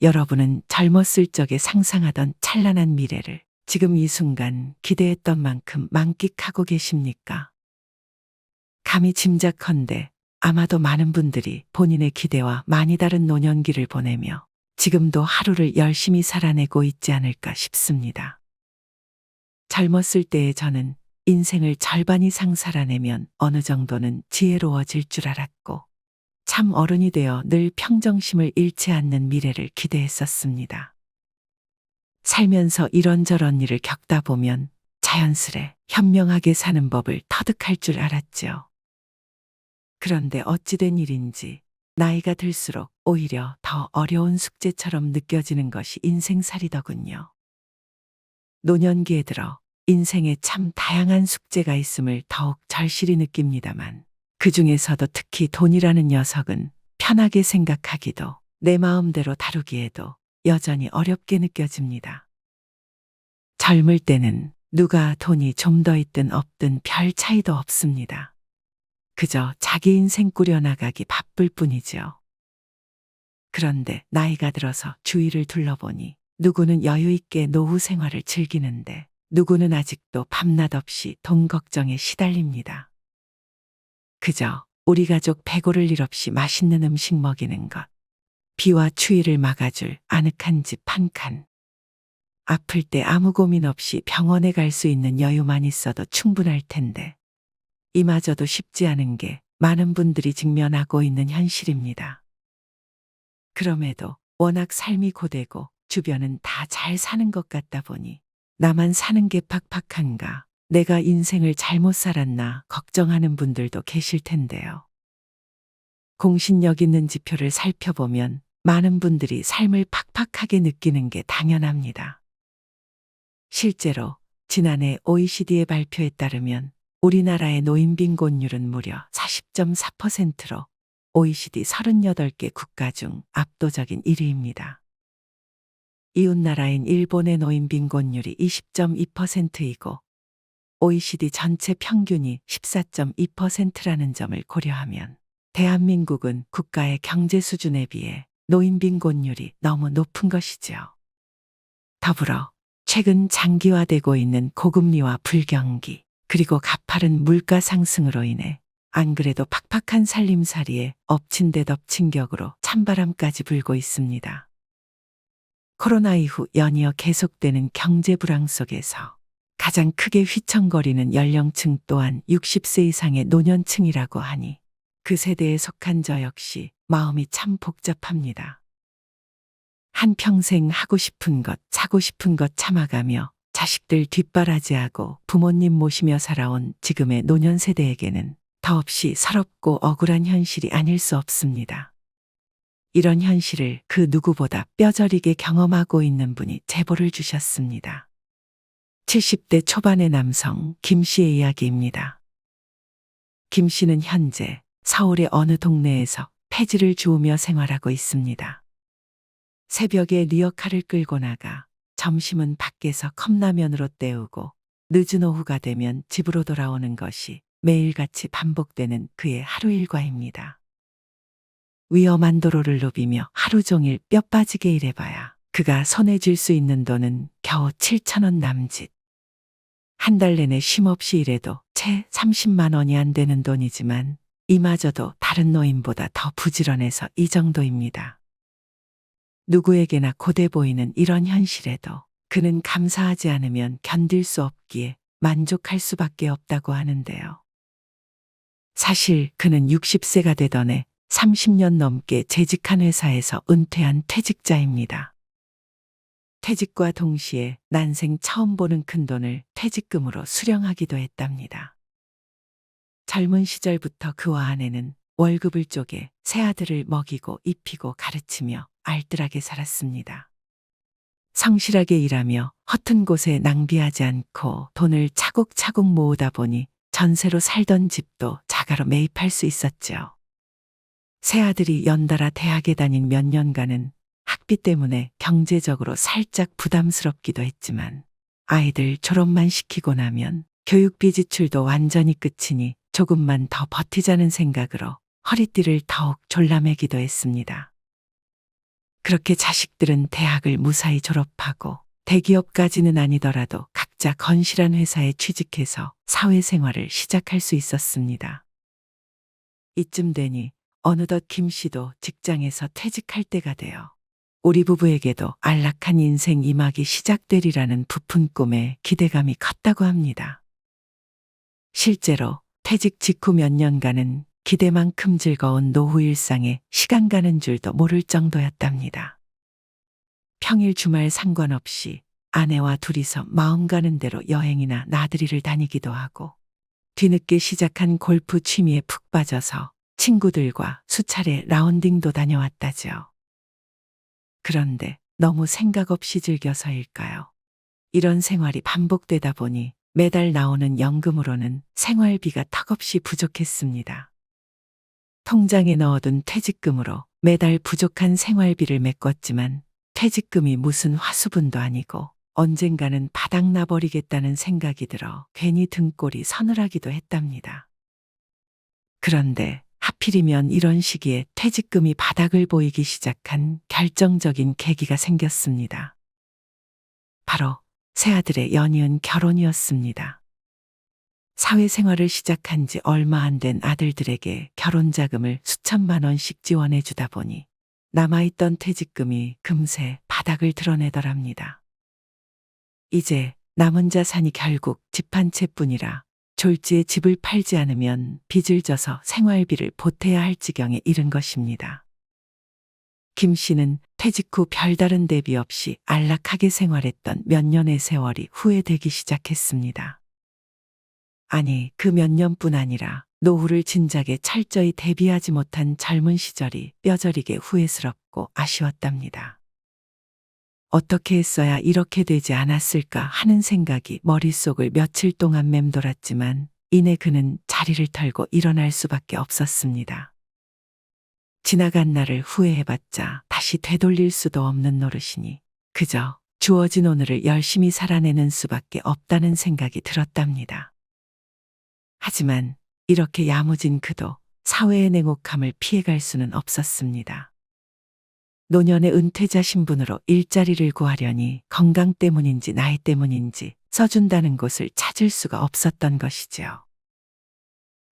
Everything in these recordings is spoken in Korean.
여러분은 젊었을 적에 상상하던 찬란한 미래를 지금 이 순간 기대했던 만큼 만끽하고 계십니까? 감히 짐작컨대 아마도 많은 분들이 본인의 기대와 많이 다른 노년기를 보내며 지금도 하루를 열심히 살아내고 있지 않을까 싶습니다. 젊었을 때의 저는 인생을 절반 이상 살아내면 어느 정도는 지혜로워질 줄 알았고 참 어른이 되어 늘 평정심을 잃지 않는 미래를 기대했었습니다. 살면서 이런저런 일을 겪다 보면 자연스레 현명하게 사는 법을 터득할 줄 알았죠. 그런데 어찌된 일인지 나이가 들수록 오히려 더 어려운 숙제처럼 느껴지는 것이 인생살이더군요. 노년기에 들어 인생에 참 다양한 숙제가 있음을 더욱 절실히 느낍니다만 그 중에서도 특히 돈이라는 녀석은 편하게 생각하기도 내 마음대로 다루기에도 여전히 어렵게 느껴집니다. 젊을 때는 누가 돈이 좀 더 있든 없든 별 차이도 없습니다. 그저 자기 인생 꾸려나가기 바쁠 뿐이죠. 그런데 나이가 들어서 주위를 둘러보니 누구는 여유 있게 노후 생활을 즐기는데 누구는 아직도 밤낮 없이 돈 걱정에 시달립니다. 그저 우리 가족 배고를 일 없이 맛있는 음식 먹이는 것, 비와 추위를 막아줄 아늑한 집 한 칸, 아플 때 아무 고민 없이 병원에 갈 수 있는 여유만 있어도 충분할 텐데 이마저도 쉽지 않은 게 많은 분들이 직면하고 있는 현실입니다. 그럼에도 워낙 삶이 고되고 주변은 다 잘 사는 것 같다 보니 나만 사는 게 팍팍한가, 내가 인생을 잘못 살았나 걱정하는 분들도 계실 텐데요. 공신력 있는 지표를 살펴보면 많은 분들이 삶을 팍팍하게 느끼는 게 당연합니다. 실제로 지난해 OECD의 발표에 따르면 우리나라의 노인 빈곤율은 무려 40.4%로 OECD 38개 국가 중 압도적인 1위입니다. 이웃나라인 일본의 노인 빈곤율이 20.2%이고 OECD 전체 평균이 14.2%라는 점을 고려하면 대한민국은 국가의 경제 수준에 비해 노인 빈곤율이 너무 높은 것이죠. 더불어 최근 장기화되고 있는 고금리와 불경기, 그리고 가파른 물가 상승으로 인해 안 그래도 팍팍한 살림살이에 엎친 데 덮친 격으로 찬바람까지 불고 있습니다. 코로나 이후 연이어 계속되는 경제 불황 속에서 가장 크게 휘청거리는 연령층 또한 60세 이상의 노년층이라고 하니 그 세대에 속한 저 역시 마음이 참 복잡합니다. 한평생 하고 싶은 것, 사고 싶은 것 참아가며 자식들 뒷바라지하고 부모님 모시며 살아온 지금의 노년 세대에게는 더없이 서럽고 억울한 현실이 아닐 수 없습니다. 이런 현실을 그 누구보다 뼈저리게 경험하고 있는 분이 제보를 주셨습니다. 70대 초반의 남성 김 씨의 이야기입니다. 김 씨는 현재 서울의 어느 동네에서 폐지를 주우며 생활하고 있습니다. 새벽에 리어카를 끌고 나가 점심은 밖에서 컵라면으로 때우고 늦은 오후가 되면 집으로 돌아오는 것이 매일같이 반복되는 그의 하루 일과입니다. 위험한 도로를 누비며 하루 종일 뼈 빠지게 일해봐야 그가 손에 쥘 수 있는 돈은 겨우 7,000원 남짓. 한 달 내내 쉼없이 일해도 채 30만 원이 안 되는 돈이지만 이마저도 다른 노인보다 더 부지런해서 이 정도입니다. 누구에게나 고돼 보이는 이런 현실에도 그는 감사하지 않으면 견딜 수 없기에 만족할 수밖에 없다고 하는데요. 사실 그는 60세가 되던 해 30년 넘게 재직한 회사에서 은퇴한 퇴직자입니다. 퇴직과 동시에 난생 처음 보는 큰돈을 퇴직금으로 수령하기도 했답니다. 젊은 시절부터 그와 아내는 월급을 쪼개 세 아들을 먹이고 입히고 가르치며 알뜰하게 살았습니다. 성실하게 일하며 허튼 곳에 낭비하지 않고 돈을 차곡차곡 모으다 보니 전세로 살던 집도 자가로 매입할 수 있었죠. 세 아들이 연달아 대학에 다닌 몇 년간은 학비 때문에 경제적으로 살짝 부담스럽기도 했지만 아이들 졸업만 시키고 나면 교육비 지출도 완전히 끝이니 조금만 더 버티자는 생각으로 허리띠를 더욱 졸라매기도 했습니다. 그렇게 자식들은 대학을 무사히 졸업하고 대기업까지는 아니더라도 각자 건실한 회사에 취직해서 사회생활을 시작할 수 있었습니다. 이쯤 되니 어느덧 김 씨도 직장에서 퇴직할 때가 되어 우리 부부에게도 안락한 인생 이막이 시작되리라는 부푼 꿈에 기대감이 컸다고 합니다. 실제로 퇴직 직후 몇 년간은 기대만큼 즐거운 노후 일상에 시간 가는 줄도 모를 정도였답니다. 평일 주말 상관없이 아내와 둘이서 마음 가는 대로 여행이나 나들이를 다니기도 하고 뒤늦게 시작한 골프 취미에 푹 빠져서 친구들과 수차례 라운딩도 다녀왔다죠. 그런데 너무 생각 없이 즐겨서일까요? 이런 생활이 반복되다 보니 매달 나오는 연금으로는 생활비가 턱없이 부족했습니다. 통장에 넣어둔 퇴직금으로 매달 부족한 생활비를 메꿨지만 퇴직금이 무슨 화수분도 아니고 언젠가는 바닥나버리겠다는 생각이 들어 괜히 등골이 서늘하기도 했답니다. 그런데 하필이면 이런 시기에 퇴직금이 바닥을 보이기 시작한 결정적인 계기가 생겼습니다. 바로 새아들의 연이은 결혼이었습니다. 사회생활을 시작한 지 얼마 안 된 아들들에게 결혼자금을 수천만 원씩 지원해 주다 보니 남아있던 퇴직금이 금세 바닥을 드러내더랍니다. 이제 남은 자산이 결국 집 한 채뿐이라 졸지에 집을 팔지 않으면 빚을 져서 생활비를 보태야 할 지경에 이른 것입니다. 김 씨는 퇴직 후 별다른 대비 없이 안락하게 생활했던 몇 년의 세월이 후회되기 시작했습니다. 아니, 그 몇 년뿐 아니라 노후를 진작에 철저히 대비하지 못한 젊은 시절이 뼈저리게 후회스럽고 아쉬웠답니다. 어떻게 했어야 이렇게 되지 않았을까 하는 생각이 머릿속을 며칠 동안 맴돌았지만 이내 그는 자리를 털고 일어날 수밖에 없었습니다. 지나간 날을 후회해봤자 다시 되돌릴 수도 없는 노릇이니 그저 주어진 오늘을 열심히 살아내는 수밖에 없다는 생각이 들었답니다. 하지만 이렇게 야무진 그도 사회의 냉혹함을 피해갈 수는 없었습니다. 노년의 은퇴자 신분으로 일자리를 구하려니 건강 때문인지 나이 때문인지 써준다는 곳을 찾을 수가 없었던 것이지요.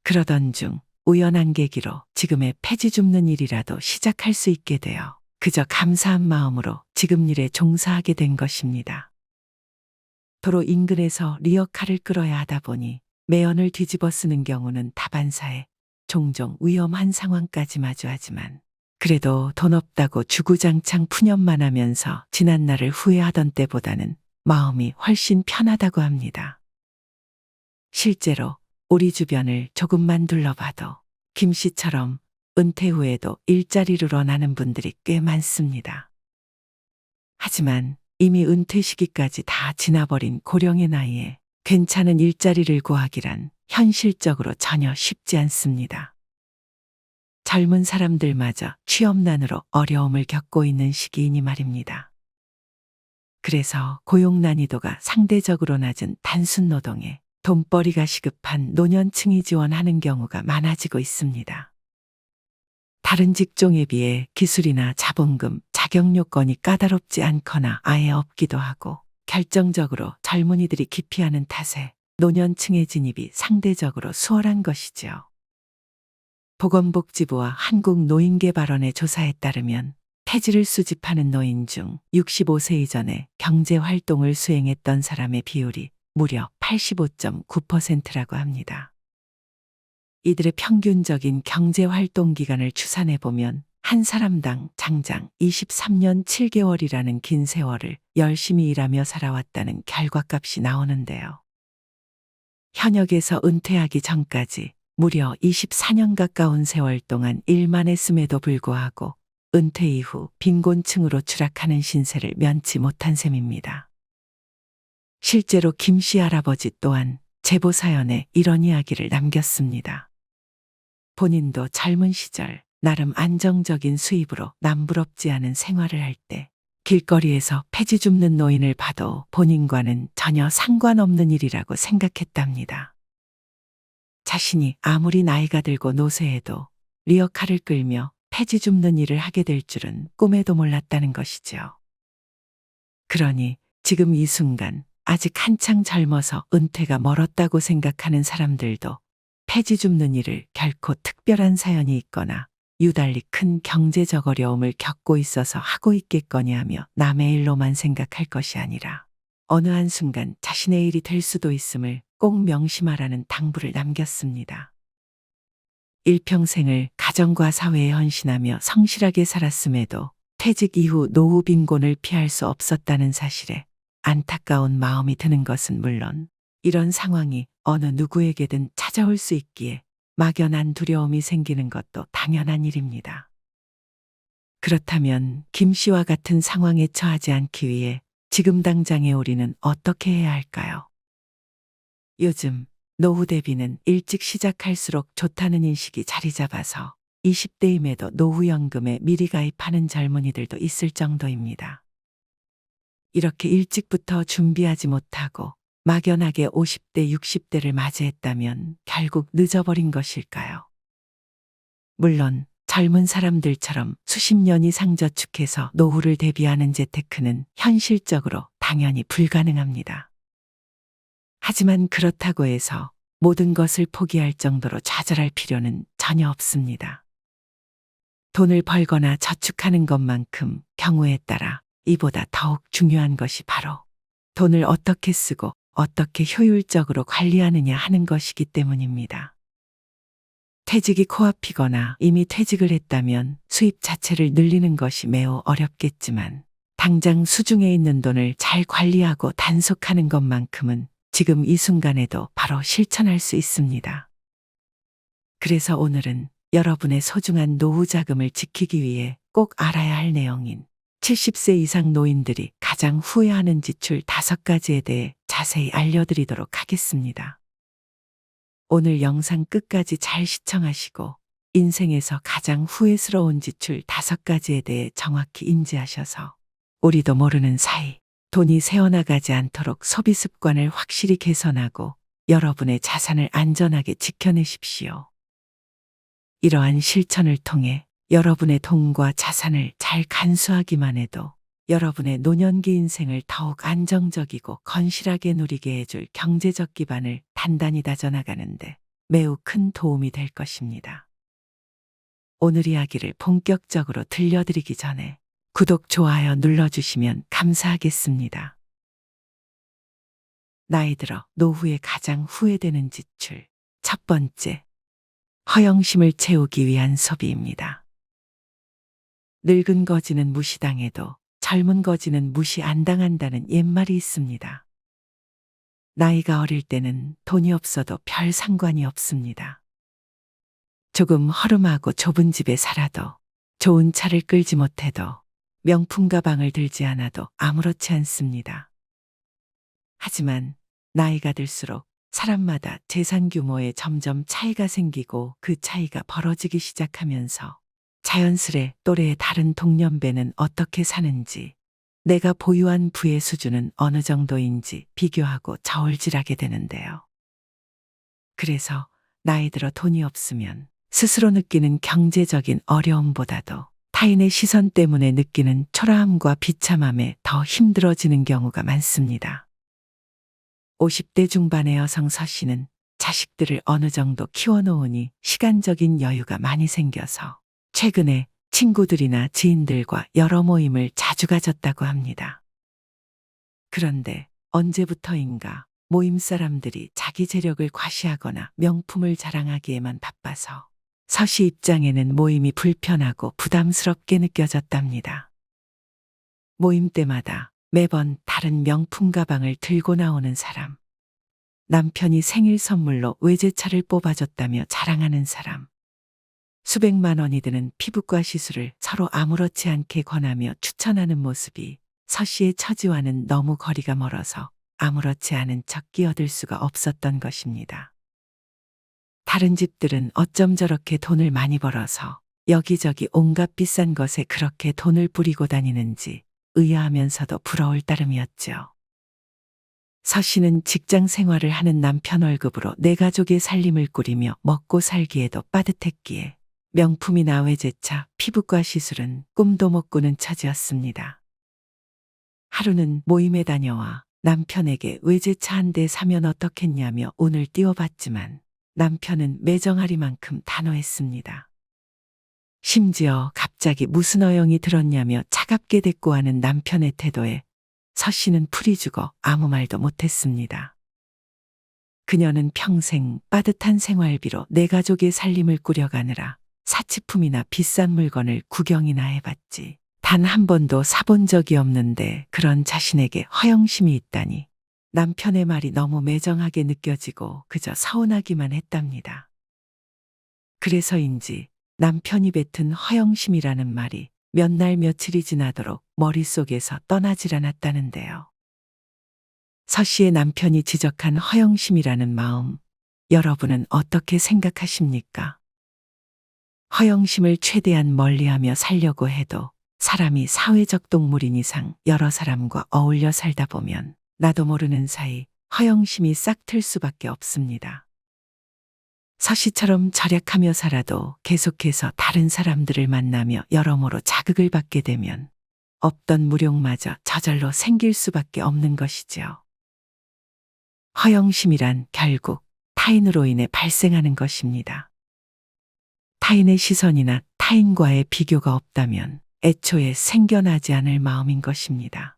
그러던 중 우연한 계기로 지금의 폐지 줍는 일이라도 시작할 수 있게 되어 그저 감사한 마음으로 지금 일에 종사하게 된 것입니다. 도로 인근에서 리어카를 끌어야 하다 보니 매연을 뒤집어 쓰는 경우는 다반사에 종종 위험한 상황까지 마주하지만 그래도 돈 없다고 주구장창 푸념만 하면서 지난 날을 후회하던 때보다는 마음이 훨씬 편하다고 합니다. 실제로 우리 주변을 조금만 둘러봐도 김 씨처럼 은퇴 후에도 일자리를 원하는 분들이 꽤 많습니다. 하지만 이미 은퇴 시기까지 다 지나버린 고령의 나이에 괜찮은 일자리를 구하기란 현실적으로 전혀 쉽지 않습니다. 젊은 사람들마저 취업난으로 어려움을 겪고 있는 시기이니 말입니다. 그래서 고용 난이도가 상대적으로 낮은 단순 노동에 돈벌이가 시급한 노년층이 지원하는 경우가 많아지고 있습니다. 다른 직종에 비해 기술이나 자본금, 자격 요건이 까다롭지 않거나 아예 없기도 하고 결정적으로 젊은이들이 기피하는 탓에 노년층의 진입이 상대적으로 수월한 것이지요. 보건복지부와 한국노인개발원의 조사에 따르면 폐지를 수집하는 노인 중 65세 이전에 경제활동을 수행했던 사람의 비율이 무려 85.9%라고 합니다. 이들의 평균적인 경제활동 기간을 추산해보면 한 사람당 장장 23년 7개월이라는 긴 세월을 열심히 일하며 살아왔다는 결과값이 나오는데요. 현역에서 은퇴하기 전까지 무려 24년 가까운 세월 동안 일만 했음에도 불구하고 은퇴 이후 빈곤층으로 추락하는 신세를 면치 못한 셈입니다. 실제로 김 씨 할아버지 또한 제보 사연에 이런 이야기를 남겼습니다. 본인도 젊은 시절 나름 안정적인 수입으로 남부럽지 않은 생활을 할 때 길거리에서 폐지 줍는 노인을 봐도 본인과는 전혀 상관없는 일이라고 생각했답니다. 자신이 아무리 나이가 들고 노쇠해도 리어카를 끌며 폐지 줍는 일을 하게 될 줄은 꿈에도 몰랐다는 것이지요. 그러니 지금 이 순간 아직 한창 젊어서 은퇴가 멀었다고 생각하는 사람들도 폐지 줍는 일을 결코 특별한 사연이 있거나 유달리 큰 경제적 어려움을 겪고 있어서 하고 있겠거니 하며 남의 일로만 생각할 것이 아니라 어느 한순간 자신의 일이 될 수도 있음을 꼭 명심하라는 당부를 남겼습니다. 일평생을 가정과 사회에 헌신하며 성실하게 살았음에도 퇴직 이후 노후 빈곤을 피할 수 없었다는 사실에 안타까운 마음이 드는 것은 물론 이런 상황이 어느 누구에게든 찾아올 수 있기에 막연한 두려움이 생기는 것도 당연한 일입니다. 그렇다면 김 씨와 같은 상황에 처하지 않기 위해 지금 당장의 우리는 어떻게 해야 할까요? 요즘 노후 대비는 일찍 시작할수록 좋다는 인식이 자리 잡아서 20대임에도 노후연금에 미리 가입하는 젊은이들도 있을 정도입니다. 이렇게 일찍부터 준비하지 못하고 막연하게 50대, 60대를 맞이했다면 결국 늦어버린 것일까요? 물론 젊은 사람들처럼 수십 년 이상 저축해서 노후를 대비하는 재테크는 현실적으로 당연히 불가능합니다. 하지만 그렇다고 해서 모든 것을 포기할 정도로 좌절할 필요는 전혀 없습니다. 돈을 벌거나 저축하는 것만큼 경우에 따라 이보다 더욱 중요한 것이 바로 돈을 어떻게 쓰고 어떻게 효율적으로 관리하느냐 하는 것이기 때문입니다. 퇴직이 코앞이거나 이미 퇴직을 했다면 수입 자체를 늘리는 것이 매우 어렵겠지만 당장 수중에 있는 돈을 잘 관리하고 단속하는 것만큼은 지금 이 순간에도 바로 실천할 수 있습니다. 그래서 오늘은 여러분의 소중한 노후 자금을 지키기 위해 꼭 알아야 할 내용인 70세 이상 노인들이 가장 후회하는 지출 5가지에 대해 자세히 알려드리도록 하겠습니다. 오늘 영상 끝까지 잘 시청하시고 인생에서 가장 후회스러운 지출 5가지에 대해 정확히 인지하셔서 우리도 모르는 사이 돈이 새어나가지 않도록 소비 습관을 확실히 개선하고 여러분의 자산을 안전하게 지켜내십시오. 이러한 실천을 통해 여러분의 돈과 자산을 잘 간수하기만 해도 여러분의 노년기 인생을 더욱 안정적이고 건실하게 누리게 해줄 경제적 기반을 단단히 다져나가는데 매우 큰 도움이 될 것입니다. 오늘 이야기를 본격적으로 들려드리기 전에 구독, 좋아요 눌러주시면 감사하겠습니다. 나이 들어 노후에 가장 후회되는 지출. 첫 번째, 허영심을 채우기 위한 소비입니다. 늙은 거지는 무시당해도 젊은 거지는 무시 안 당한다는 옛말이 있습니다. 나이가 어릴 때는 돈이 없어도 별 상관이 없습니다. 조금 허름하고 좁은 집에 살아도 좋은 차를 끌지 못해도 명품 가방을 들지 않아도 아무렇지 않습니다. 하지만 나이가 들수록 사람마다 재산 규모에 점점 차이가 생기고 그 차이가 벌어지기 시작하면서 자연스레 또래의 다른 동년배는 어떻게 사는지, 내가 보유한 부의 수준은 어느 정도인지 비교하고 저울질하게 되는데요. 그래서 나이 들어 돈이 없으면 스스로 느끼는 경제적인 어려움보다도 타인의 시선 때문에 느끼는 초라함과 비참함에 더 힘들어지는 경우가 많습니다. 50대 중반의 여성 서 씨는 자식들을 어느 정도 키워놓으니 시간적인 여유가 많이 생겨서 최근에 친구들이나 지인들과 여러 모임을 자주 가졌다고 합니다. 그런데 언제부터인가 모임 사람들이 자기 재력을 과시하거나 명품을 자랑하기에만 바빠서 서 씨 입장에는 모임이 불편하고 부담스럽게 느껴졌답니다. 모임 때마다 매번 다른 명품 가방을 들고 나오는 사람, 남편이 생일 선물로 외제차를 뽑아줬다며 자랑하는 사람, 수백만 원이 드는 피부과 시술을 서로 아무렇지 않게 권하며 추천하는 모습이 서 씨의 처지와는 너무 거리가 멀어서 아무렇지 않은 척 끼어들 수가 없었던 것입니다. 다른 집들은 어쩜 저렇게 돈을 많이 벌어서 여기저기 온갖 비싼 것에 그렇게 돈을 뿌리고 다니는지 의아하면서도 부러울 따름이었죠. 서 씨는 직장 생활을 하는 남편 월급으로 내 가족의 살림을 꾸리며 먹고 살기에도 빠듯했기에 명품이나 외제차, 피부과 시술은 꿈도 못 꾸는 처지였습니다. 하루는 모임에 다녀와 남편에게 외제차 한 대 사면 어떻겠냐며 운을 띄워봤지만 남편은 매정하리만큼 단호했습니다. 심지어 갑자기 무슨 어영이 들었냐며 차갑게 대꾸하는 남편의 태도에 서 씨는 풀이 죽어 아무 말도 못했습니다. 그녀는 평생 빠듯한 생활비로 내 가족의 살림을 꾸려가느라 사치품이나 비싼 물건을 구경이나 해봤지. 단 한 번도 사본 적이 없는데 그런 자신에게 허영심이 있다니 남편의 말이 너무 매정하게 느껴지고 그저 서운하기만 했답니다. 그래서인지 남편이 뱉은 허영심이라는 말이 몇 날 며칠이 지나도록 머릿속에서 떠나질 않았다는데요. 서 씨의 남편이 지적한 허영심이라는 마음, 여러분은 어떻게 생각하십니까? 허영심을 최대한 멀리하며 살려고 해도 사람이 사회적 동물인 이상 여러 사람과 어울려 살다 보면 나도 모르는 사이 허영심이 싹틀 수밖에 없습니다. 서 씨처럼 절약하며 살아도 계속해서 다른 사람들을 만나며 여러모로 자극을 받게 되면 없던 무력마저 저절로 생길 수밖에 없는 것이지요. 허영심이란 결국 타인으로 인해 발생하는 것입니다. 타인의 시선이나 타인과의 비교가 없다면 애초에 생겨나지 않을 마음인 것입니다.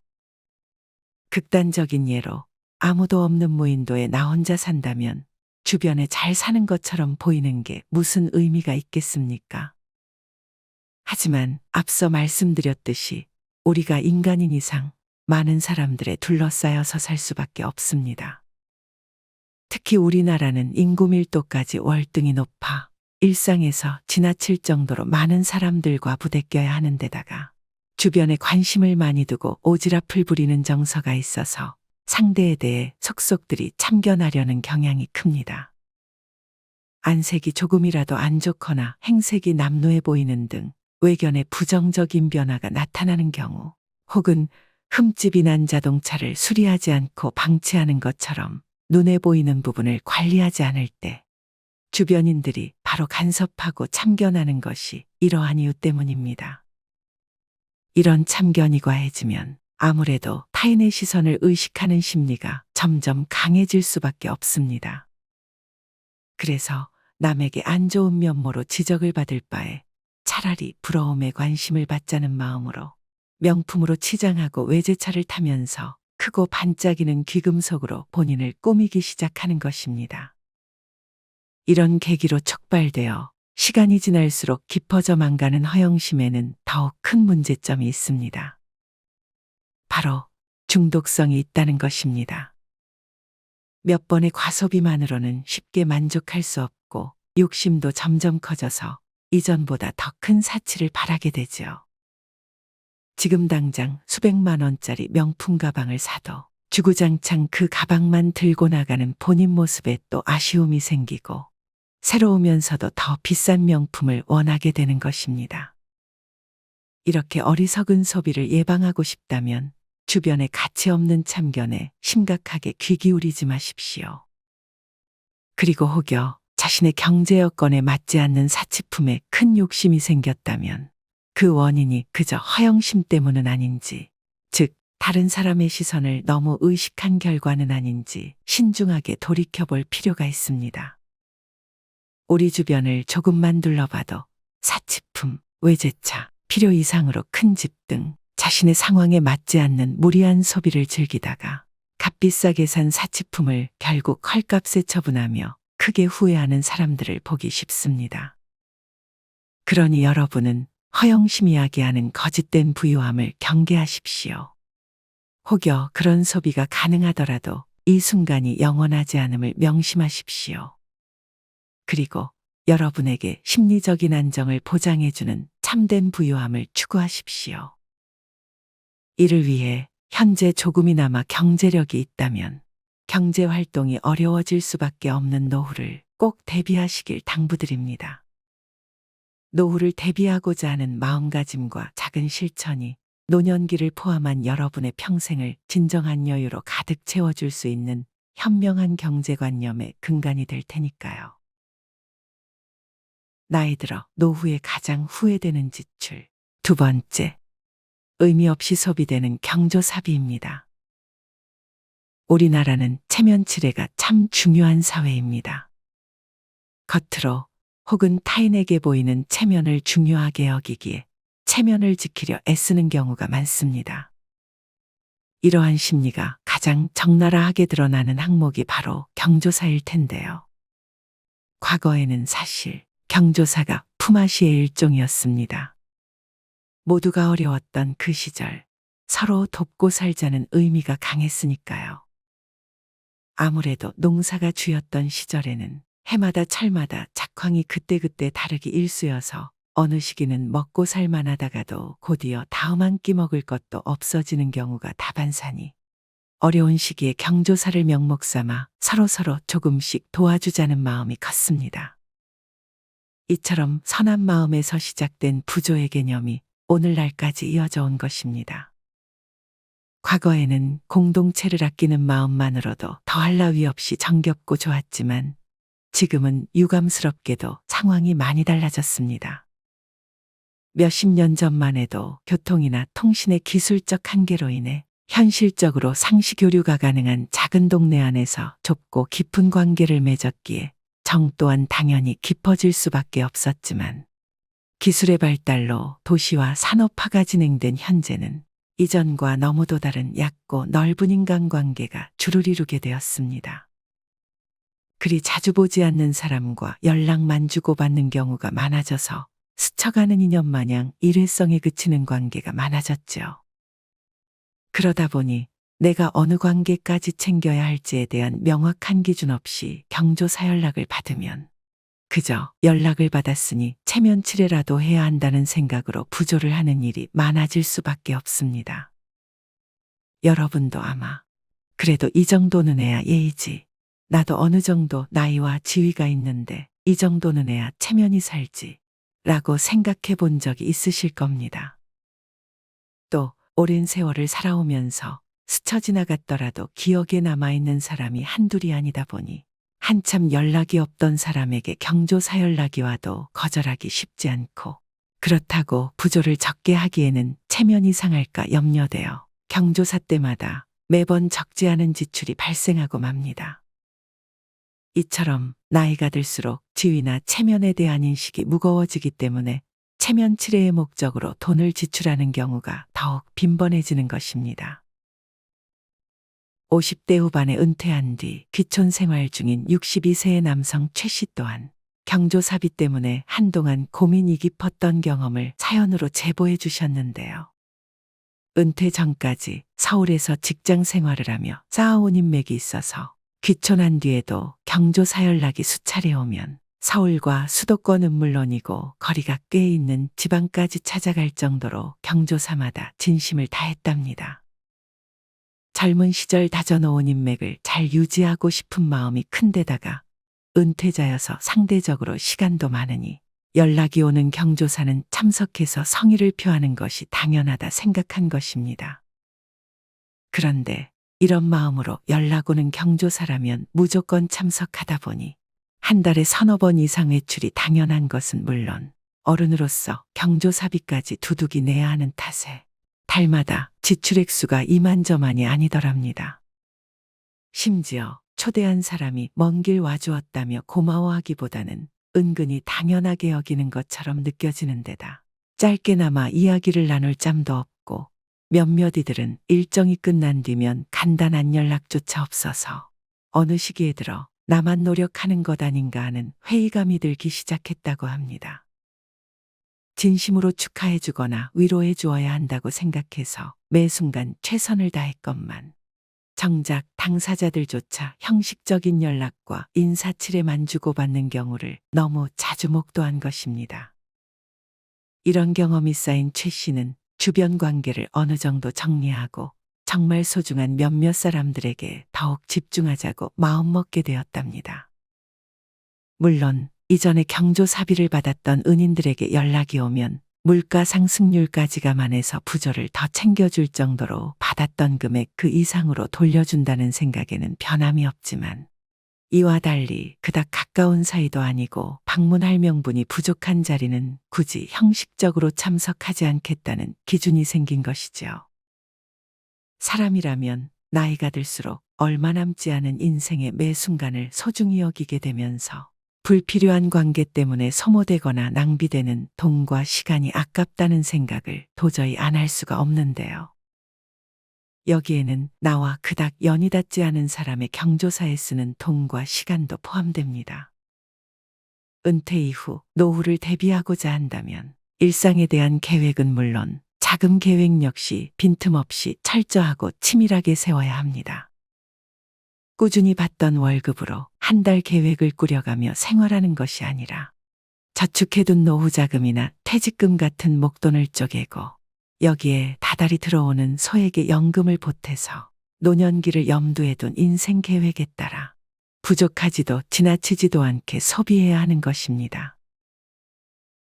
극단적인 예로 아무도 없는 무인도에 나 혼자 산다면 주변에 잘 사는 것처럼 보이는 게 무슨 의미가 있겠습니까? 하지만 앞서 말씀드렸듯이 우리가 인간인 이상 많은 사람들에 둘러싸여서 살 수밖에 없습니다. 특히 우리나라는 인구 밀도까지 월등히 높아 일상에서 지나칠 정도로 많은 사람들과 부대껴야 하는 데다가 주변에 관심을 많이 두고 오지랖을 부리는 정서가 있어서 상대에 대해 속속들이 참견하려는 경향이 큽니다. 안색이 조금이라도 안 좋거나 행색이 남루해 보이는 등 외견에 부정적인 변화가 나타나는 경우 혹은 흠집이 난 자동차를 수리하지 않고 방치하는 것처럼 눈에 보이는 부분을 관리하지 않을 때 주변인들이 바로 간섭하고 참견하는 것이 이러한 이유 때문입니다. 이런 참견이 과해지면 아무래도 타인의 시선을 의식하는 심리가 점점 강해질 수밖에 없습니다. 그래서 남에게 안 좋은 면모로 지적을 받을 바에 차라리 부러움에 관심을 받자는 마음으로 명품으로 치장하고 외제차를 타면서 크고 반짝이는 귀금속으로 본인을 꾸미기 시작하는 것입니다. 이런 계기로 촉발되어 시간이 지날수록 깊어져만 가는 허영심에는 더욱 큰 문제점이 있습니다. 바로 중독성이 있다는 것입니다. 몇 번의 과소비만으로는 쉽게 만족할 수 없고 욕심도 점점 커져서 이전보다 더 큰 사치를 바라게 되지요. 지금 당장 수백만 원짜리 명품 가방을 사도 주구장창 그 가방만 들고 나가는 본인 모습에 또 아쉬움이 생기고 새로우면서도 더 비싼 명품을 원하게 되는 것입니다. 이렇게 어리석은 소비를 예방하고 싶다면 주변에 가치 없는 참견에 심각하게 귀 기울이지 마십시오. 그리고 혹여 자신의 경제 여건에 맞지 않는 사치품에 큰 욕심이 생겼다면 그 원인이 그저 허영심 때문은 아닌지, 즉 다른 사람의 시선을 너무 의식한 결과는 아닌지 신중하게 돌이켜볼 필요가 있습니다. 우리 주변을 조금만 둘러봐도 사치품, 외제차, 필요 이상으로 큰 집 등 자신의 상황에 맞지 않는 무리한 소비를 즐기다가 값비싸게 산 사치품을 결국 헐값에 처분하며 크게 후회하는 사람들을 보기 쉽습니다. 그러니 여러분은 허영심이 야기하는 거짓된 부유함을 경계하십시오. 혹여 그런 소비가 가능하더라도 이 순간이 영원하지 않음을 명심하십시오. 그리고 여러분에게 심리적인 안정을 보장해주는 참된 부유함을 추구하십시오. 이를 위해 현재 조금이나마 경제력이 있다면 경제활동이 어려워질 수밖에 없는 노후를 꼭 대비하시길 당부드립니다. 노후를 대비하고자 하는 마음가짐과 작은 실천이 노년기를 포함한 여러분의 평생을 진정한 여유로 가득 채워줄 수 있는 현명한 경제관념의 근간이 될 테니까요. 나이 들어 노후에 가장 후회되는 지출. 두 번째, 의미 없이 소비되는 경조사비입니다. 우리나라는 체면치레가 참 중요한 사회입니다. 겉으로 혹은 타인에게 보이는 체면을 중요하게 여기기에 체면을 지키려 애쓰는 경우가 많습니다. 이러한 심리가 가장 적나라하게 드러나는 항목이 바로 경조사일 텐데요. 과거에는 사실 경조사가 품앗이의 일종이었습니다. 모두가 어려웠던 그 시절, 서로 돕고 살자는 의미가 강했으니까요. 아무래도 농사가 주였던 시절에는 해마다 철마다 작황이 그때그때 다르기 일쑤여서 어느 시기는 먹고 살만하다가도 곧이어 다음 한 끼 먹을 것도 없어지는 경우가 다반사니 어려운 시기에 경조사를 명목 삼아 서로서로 조금씩 도와주자는 마음이 컸습니다. 이처럼 선한 마음에서 시작된 부조의 개념이 오늘날까지 이어져 온 것입니다. 과거에는 공동체를 아끼는 마음만으로도 더할 나위 없이 정겹고 좋았지만 지금은 유감스럽게도 상황이 많이 달라졌습니다. 몇십 년 전만 해도 교통이나 통신의 기술적 한계로 인해 현실적으로 상시 교류가 가능한 작은 동네 안에서 좁고 깊은 관계를 맺었기에 정 또한 당연히 깊어질 수밖에 없었지만 기술의 발달로 도시와 산업화가 진행된 현재는 이전과 너무도 다른 얕고 넓은 인간관계가 주를 이루게 되었습니다. 그리 자주 보지 않는 사람과 연락만 주고받는 경우가 많아져서 스쳐가는 인연 마냥 일회성에 그치는 관계가 많아졌죠. 그러다 보니 내가 어느 관계까지 챙겨야 할지에 대한 명확한 기준 없이 경조사 연락을 받으면 그저 연락을 받았으니 체면치레라도 해야 한다는 생각으로 부조를 하는 일이 많아질 수밖에 없습니다. 여러분도 아마 그래도 이 정도는 해야 예의지. 나도 어느 정도 나이와 지위가 있는데 이 정도는 해야 체면이 살지. 라고 생각해 본 적이 있으실 겁니다. 또 오랜 세월을 살아오면서 스쳐 지나갔더라도 기억에 남아있는 사람이 한둘이 아니다 보니 한참 연락이 없던 사람에게 경조사 연락이 와도 거절하기 쉽지 않고 그렇다고 부조를 적게 하기에는 체면이 상할까 염려되어 경조사 때마다 매번 적지 않은 지출이 발생하고 맙니다. 이처럼 나이가 들수록 지위나 체면에 대한 인식이 무거워지기 때문에 체면치레의 목적으로 돈을 지출하는 경우가 더욱 빈번해지는 것입니다. 50대 후반에 은퇴한 뒤 귀촌 생활 중인 62세의 남성 최 씨 또한 경조사비 때문에 한동안 고민이 깊었던 경험을 사연으로 제보해 주셨는데요. 은퇴 전까지 서울에서 직장 생활을 하며 쌓아온 인맥이 있어서 귀촌한 뒤에도 경조사 연락이 수차례 오면 서울과 수도권은 물론이고 거리가 꽤 있는 지방까지 찾아갈 정도로 경조사마다 진심을 다했답니다. 젊은 시절 다져놓은 인맥을 잘 유지하고 싶은 마음이 큰데다가 은퇴자여서 상대적으로 시간도 많으니 연락이 오는 경조사는 참석해서 성의를 표하는 것이 당연하다 생각한 것입니다. 그런데 이런 마음으로 연락 오는 경조사라면 무조건 참석하다 보니 한 달에 서너 번 이상 외출이 당연한 것은 물론 어른으로서 경조사비까지 두둑이 내야 하는 탓에 달마다 지출액수가 이만저만이 아니더랍니다. 심지어 초대한 사람이 먼 길 와주었다며 고마워하기보다는 은근히 당연하게 여기는 것처럼 느껴지는 데다 짧게나마 이야기를 나눌 짬도 없고 몇몇 이들은 일정이 끝난 뒤면 간단한 연락조차 없어서 어느 시기에 들어 나만 노력하는 것 아닌가 하는 회의감이 들기 시작했다고 합니다. 진심으로 축하해 주거나 위로해 주어야 한다고 생각해서 매 순간 최선을 다했건만 정작 당사자들조차 형식적인 연락과 인사치레만 주고받는 경우를 너무 자주 목도한 것입니다. 이런 경험이 쌓인 최 씨는 주변 관계를 어느 정도 정리하고 정말 소중한 몇몇 사람들에게 더욱 집중하자고 마음먹게 되었답니다. 물론 이전에 경조사비를 받았던 은인들에게 연락이 오면 물가 상승률까지 감안해서 부조를 더 챙겨줄 정도로 받았던 금액 그 이상으로 돌려준다는 생각에는 변함이 없지만 이와 달리 그닥 가까운 사이도 아니고 방문할 명분이 부족한 자리는 굳이 형식적으로 참석하지 않겠다는 기준이 생긴 것이지요. 사람이라면 나이가 들수록 얼마 남지 않은 인생의 매 순간을 소중히 여기게 되면서 불필요한 관계 때문에 소모되거나 낭비되는 돈과 시간이 아깝다는 생각을 도저히 안 할 수가 없는데요. 여기에는 나와 그닥 연이 닿지 않은 사람의 경조사에 쓰는 돈과 시간도 포함됩니다. 은퇴 이후 노후를 대비하고자 한다면 일상에 대한 계획은 물론 자금 계획 역시 빈틈없이 철저하고 치밀하게 세워야 합니다. 꾸준히 받던 월급으로 한 달 계획을 꾸려가며 생활하는 것이 아니라 저축해둔 노후 자금이나 퇴직금 같은 목돈을 쪼개고 여기에 다달이 들어오는 소액의 연금을 보태서 노년기를 염두에 둔 인생 계획에 따라 부족하지도 지나치지도 않게 소비해야 하는 것입니다.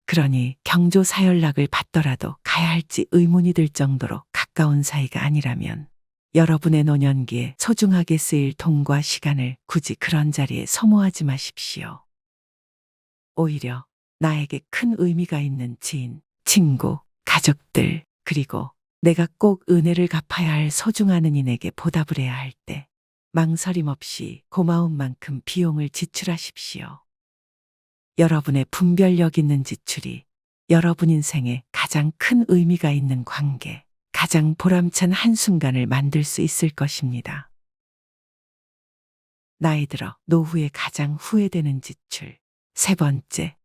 그러니 경조사연락을 받더라도 가야 할지 의문이 들 정도로 가까운 사이가 아니라면 여러분의 노년기에 소중하게 쓰일 돈과 시간을 굳이 그런 자리에 소모하지 마십시오. 오히려 나에게 큰 의미가 있는 지인, 친구, 가족들, 그리고 내가 꼭 은혜를 갚아야 할 소중한 은인에게 보답을 해야 할 때 망설임 없이 고마운 만큼 비용을 지출하십시오. 여러분의 분별력 있는 지출이 여러분 인생에 가장 큰 의미가 있는 관계, 가장 보람찬 한순간을 만들 수 있을 것입니다. 나이 들어 노후에 가장 후회되는 지출. 세 번째,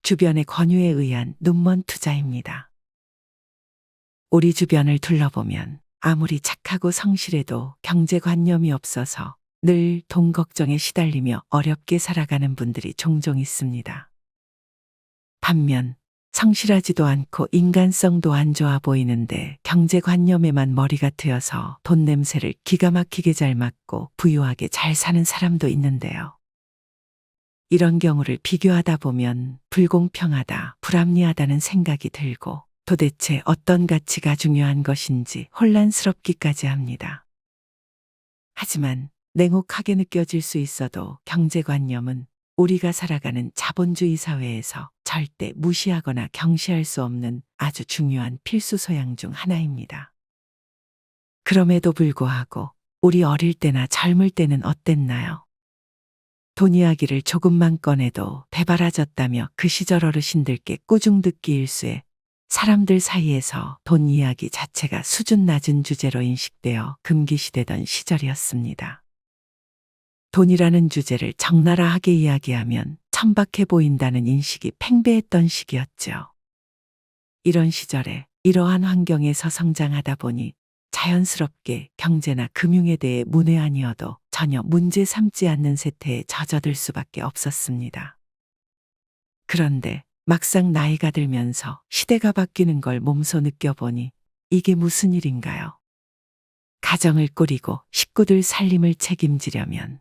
주변의 권유에 의한 눈먼 투자입니다. 우리 주변을 둘러보면 아무리 착하고 성실해도 경제관념이 없어서 늘 돈 걱정에 시달리며 어렵게 살아가는 분들이 종종 있습니다. 반면 성실하지도 않고 인간성도 안 좋아 보이는데 경제관념에만 머리가 트여서 돈 냄새를 기가 막히게 잘 맡고 부유하게 잘 사는 사람도 있는데요. 이런 경우를 비교하다 보면 불공평하다, 불합리하다는 생각이 들고 도대체 어떤 가치가 중요한 것인지 혼란스럽기까지 합니다. 하지만 냉혹하게 느껴질 수 있어도 경제관념은 우리가 살아가는 자본주의 사회에서 절대 무시하거나 경시할 수 없는 아주 중요한 필수 소양 중 하나입니다. 그럼에도 불구하고 우리 어릴 때나 젊을 때는 어땠나요? 돈 이야기를 조금만 꺼내도 대바라졌다며 그 시절 어르신들께 꾸중 듣기 일쑤에 사람들 사이에서 돈 이야기 자체가 수준 낮은 주제로 인식되어 금기시되던 시절이었습니다. 돈이라는 주제를 적나라하게 이야기하면 천박해 보인다는 인식이 팽배했던 시기였죠. 이런 시절에 이러한 환경에서 성장하다 보니 자연스럽게 경제나 금융에 대해 문외한이어도 전혀 문제 삼지 않는 세태에 젖어들 수밖에 없었습니다. 그런데 막상 나이가 들면서 시대가 바뀌는 걸 몸소 느껴보니 이게 무슨 일인가요? 가정을 꾸리고 식구들 살림을 책임지려면,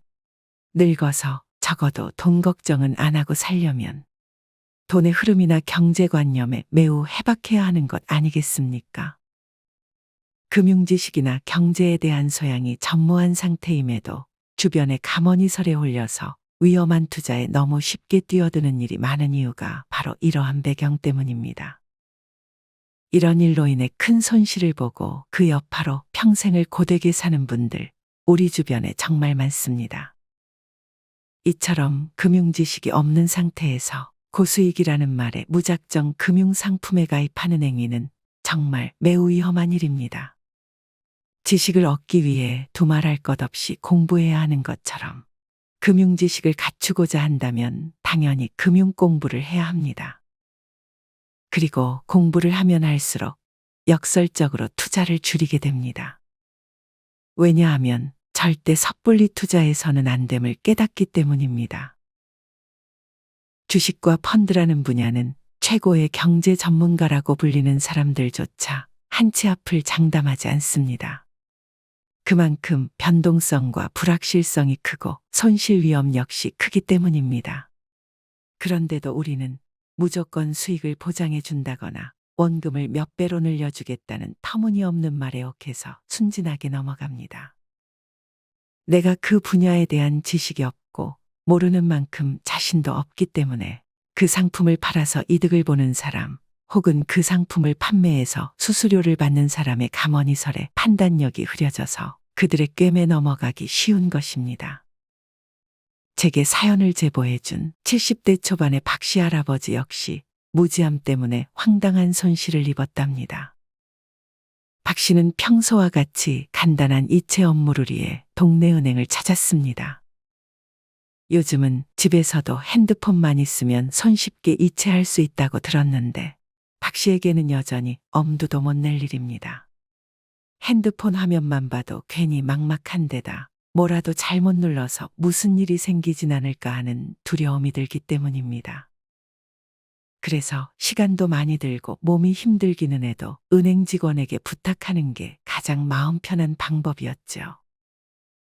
늙어서 적어도 돈 걱정은 안 하고 살려면 돈의 흐름이나 경제관념에 매우 해박해야 하는 것 아니겠습니까? 금융지식이나 경제에 대한 소양이 전무한 상태임에도 주변의 가머니설에 홀려서 위험한 투자에 너무 쉽게 뛰어드는 일이 많은 이유가 바로 이러한 배경 때문입니다. 이런 일로 인해 큰 손실을 보고 그 여파로 평생을 고되게 사는 분들, 우리 주변에 정말 많습니다. 이처럼 금융지식이 없는 상태에서 고수익이라는 말에 무작정 금융상품에 가입하는 행위는 정말 매우 위험한 일입니다. 지식을 얻기 위해 두말할 것 없이 공부해야 하는 것처럼 금융지식을 갖추고자 한다면 당연히 금융 공부를 해야 합니다. 그리고 공부를 하면 할수록 역설적으로 투자를 줄이게 됩니다. 왜냐하면 절대 섣불리 투자해서는 안 됨을 깨닫기 때문입니다. 주식과 펀드라는 분야는 최고의 경제 전문가라고 불리는 사람들조차 한 치 앞을 장담하지 않습니다. 그만큼 변동성과 불확실성이 크고 손실 위험 역시 크기 때문입니다. 그런데도 우리는 무조건 수익을 보장해 준다거나 원금을 몇 배로 늘려주겠다는 터무니없는 말에 옥해서 순진하게 넘어갑니다. 내가 그 분야에 대한 지식이 없고 모르는 만큼 자신도 없기 때문에 그 상품을 팔아서 이득을 보는 사람, 혹은 그 상품을 판매해서 수수료를 받는 사람의 가머니설에 판단력이 흐려져서 그들의 꿰매 넘어가기 쉬운 것입니다. 제게 사연을 제보해준 70대 초반의 박씨 할아버지 역시 무지함 때문에 황당한 손실을 입었답니다. 박 씨는 평소와 같이 간단한 이체 업무를 위해 동네 은행을 찾았습니다. 요즘은 집에서도 핸드폰만 있으면 손쉽게 이체할 수 있다고 들었는데 박 씨에게는 여전히 엄두도 못 낼 일입니다. 핸드폰 화면만 봐도 괜히 막막한 데다 뭐라도 잘못 눌러서 무슨 일이 생기진 않을까 하는 두려움이 들기 때문입니다. 그래서 시간도 많이 들고 몸이 힘들기는 해도 은행 직원에게 부탁하는 게 가장 마음 편한 방법이었죠.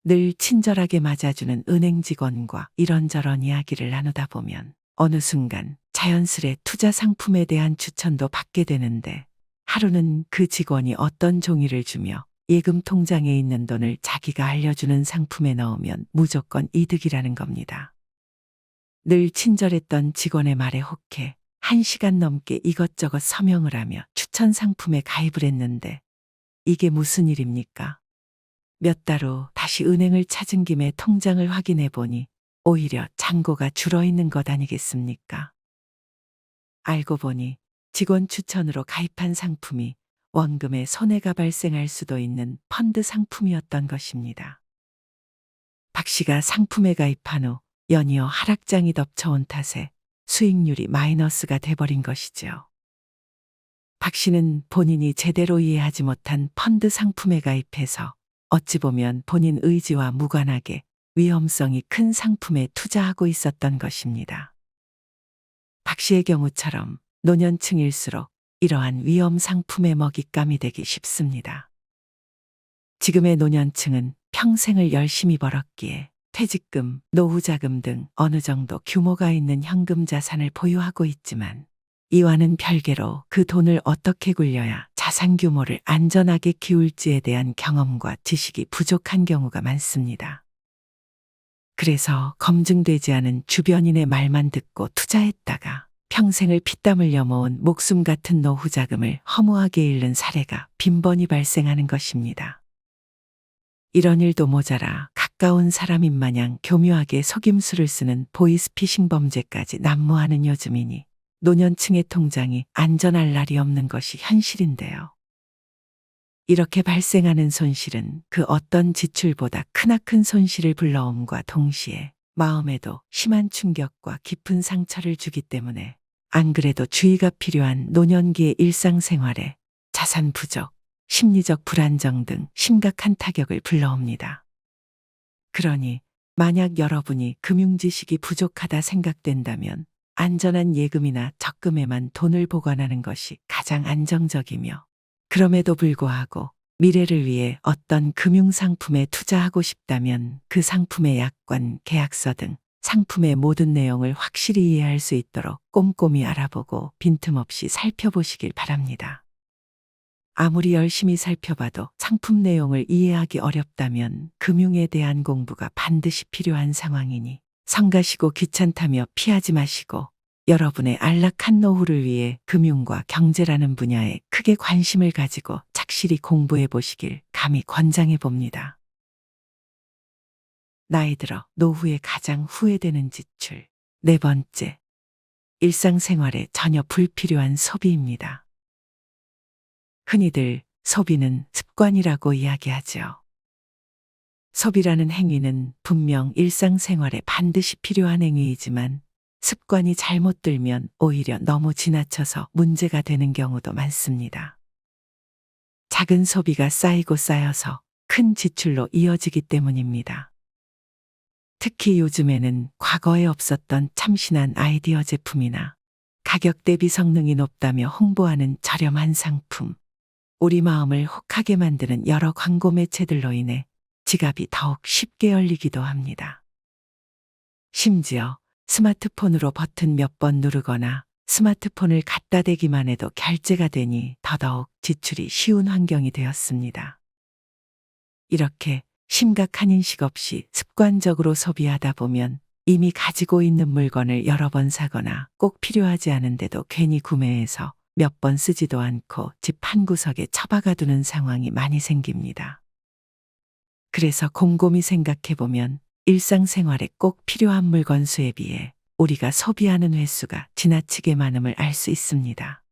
늘 친절하게 맞아주는 은행 직원과 이런저런 이야기를 나누다 보면 어느 순간 자연스레 투자 상품에 대한 추천도 받게 되는데 하루는 그 직원이 어떤 종이를 주며 예금 통장에 있는 돈을 자기가 알려주는 상품에 넣으면 무조건 이득이라는 겁니다. 늘 친절했던 직원의 말에 혹해 1시간 넘게 이것저것 서명을 하며 추천 상품에 가입을 했는데 이게 무슨 일입니까? 몇 달 후 다시 은행을 찾은 김에 통장을 확인해 보니 오히려 잔고가 줄어 있는 것 아니겠습니까? 알고 보니 직원 추천으로 가입한 상품이 원금에 손해가 발생할 수도 있는 펀드 상품이었던 것입니다. 박 씨가 상품에 가입한 후 연이어 하락장이 덮쳐온 탓에 수익률이 마이너스가 돼버린 것이죠. 박 씨는 본인이 제대로 이해하지 못한 펀드 상품에 가입해서 어찌 보면 본인 의지와 무관하게 위험성이 큰 상품에 투자하고 있었던 것입니다. 박 씨의 경우처럼 노년층일수록 이러한 위험 상품에 먹잇감이 되기 쉽습니다. 지금의 노년층은 평생을 열심히 벌었기에 퇴직금, 노후자금 등 어느 정도 규모가 있는 현금 자산을 보유하고 있지만 이와는 별개로 그 돈을 어떻게 굴려야 자산 규모를 안전하게 키울지에 대한 경험과 지식이 부족한 경우가 많습니다. 그래서 검증되지 않은 주변인의 말만 듣고 투자했다가 평생을 피땀 흘려 모은 목숨 같은 노후 자금을 허무하게 잃는 사례가 빈번히 발생하는 것입니다. 이런 일도 모자라 가까운 사람인 마냥 교묘하게 속임수를 쓰는 보이스피싱 범죄까지 난무하는 요즘이니 노년층의 통장이 안전할 날이 없는 것이 현실인데요. 이렇게 발생하는 손실은 그 어떤 지출보다 크나큰 손실을 불러옴과 동시에 마음에도 심한 충격과 깊은 상처를 주기 때문에 안 그래도 주의가 필요한 노년기의 일상생활에 자산 부족, 심리적 불안정 등 심각한 타격을 불러옵니다. 그러니 만약 여러분이 금융지식이 부족하다 생각된다면 안전한 예금이나 적금에만 돈을 보관하는 것이 가장 안정적이며 그럼에도 불구하고 미래를 위해 어떤 금융상품에 투자하고 싶다면 그 상품의 약관, 계약서 등 상품의 모든 내용을 확실히 이해할 수 있도록 꼼꼼히 알아보고 빈틈없이 살펴보시길 바랍니다. 아무리 열심히 살펴봐도 상품 내용을 이해하기 어렵다면 금융에 대한 공부가 반드시 필요한 상황이니 성가시고 귀찮다며 피하지 마시고 여러분의 안락한 노후를 위해 금융과 경제라는 분야에 크게 관심을 가지고 착실히 공부해 보시길 감히 권장해 봅니다. 나이 들어 노후에 가장 후회되는 지출. 네 번째, 일상생활에 전혀 불필요한 소비입니다. 흔히들 소비는 습관이라고 이야기하죠. 소비라는 행위는 분명 일상생활에 반드시 필요한 행위이지만 습관이 잘못 들면 오히려 너무 지나쳐서 문제가 되는 경우도 많습니다. 작은 소비가 쌓이고 쌓여서 큰 지출로 이어지기 때문입니다. 특히 요즘에는 과거에 없었던 참신한 아이디어 제품이나 가격 대비 성능이 높다며 홍보하는 저렴한 상품, 우리 마음을 혹하게 만드는 여러 광고 매체들로 인해 지갑이 더욱 쉽게 열리기도 합니다. 심지어 스마트폰으로 버튼 몇 번 누르거나 스마트폰을 갖다 대기만 해도 결제가 되니 더더욱 지출이 쉬운 환경이 되었습니다. 이렇게 심각한 인식 없이 습관적으로 소비하다 보면 이미 가지고 있는 물건을 여러 번 사거나 꼭 필요하지 않은데도 괜히 구매해서 몇 번 쓰지도 않고 집 한 구석에 처박아 두는 상황이 많이 생깁니다. 그래서 곰곰이 생각해보면 일상생활에 꼭 필요한 물건 수에 비해 우리가 소비하는 횟수가 지나치게 많음을 알 수 있습니다.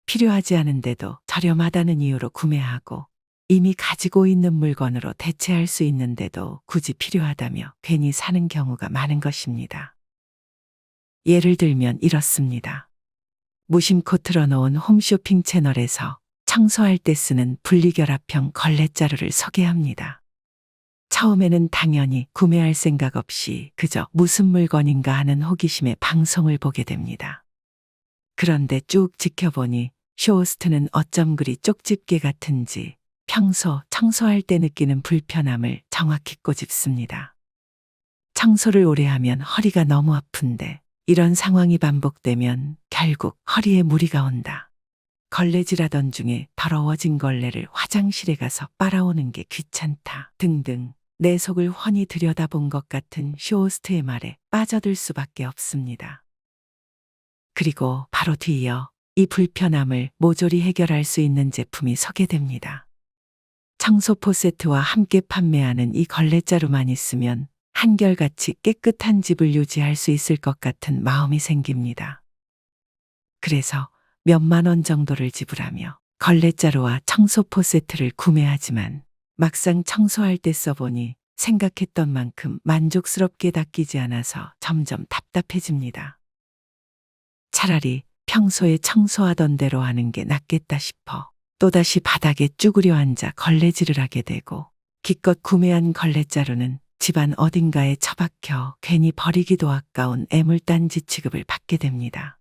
필요하지 않은데도 저렴하다는 이유로 구매하고 이미 가지고 있는 물건으로 대체할 수 있는데도 굳이 필요하다며 괜히 사는 경우가 많은 것입니다. 예를 들면 이렇습니다. 무심코 틀어놓은 홈쇼핑 채널에서 청소할 때 쓰는 분리결합형 걸레자루를 소개합니다. 처음에는 당연히 구매할 생각 없이 그저 무슨 물건인가 하는 호기심에 방송을 보게 됩니다. 그런데 쭉 지켜보니 쇼호스트는 어쩜 그리 쪽집게 같은지 평소 청소할 때 느끼는 불편함을 정확히 꼬집습니다. 청소를 오래 하면 허리가 너무 아픈데 이런 상황이 반복되면 결국 허리에 무리가 온다. 걸레질하던 중에 더러워진 걸레를 화장실에 가서 빨아오는 게 귀찮다. 등등 내 속을 훤히 들여다본 것 같은 쇼호스트의 말에 빠져들 수밖에 없습니다. 그리고 바로 뒤이어 이 불편함을 모조리 해결할 수 있는 제품이 소개됩니다. 청소포 세트와 함께 판매하는 이 걸레자루만 있으면 한결같이 깨끗한 집을 유지할 수 있을 것 같은 마음이 생깁니다. 그래서 몇만 원 정도를 지불하며 걸레자루와 청소포 세트를 구매하지만 막상 청소할 때 써보니 생각했던 만큼 만족스럽게 닦이지 않아서 점점 답답해집니다. 차라리 평소에 청소하던 대로 하는 게 낫겠다 싶어 또다시 바닥에 쭈그려 앉아 걸레질을 하게 되고 기껏 구매한 걸레자루는 집안 어딘가에 처박혀 괜히 버리기도 아까운 애물단지 취급을 받게 됩니다.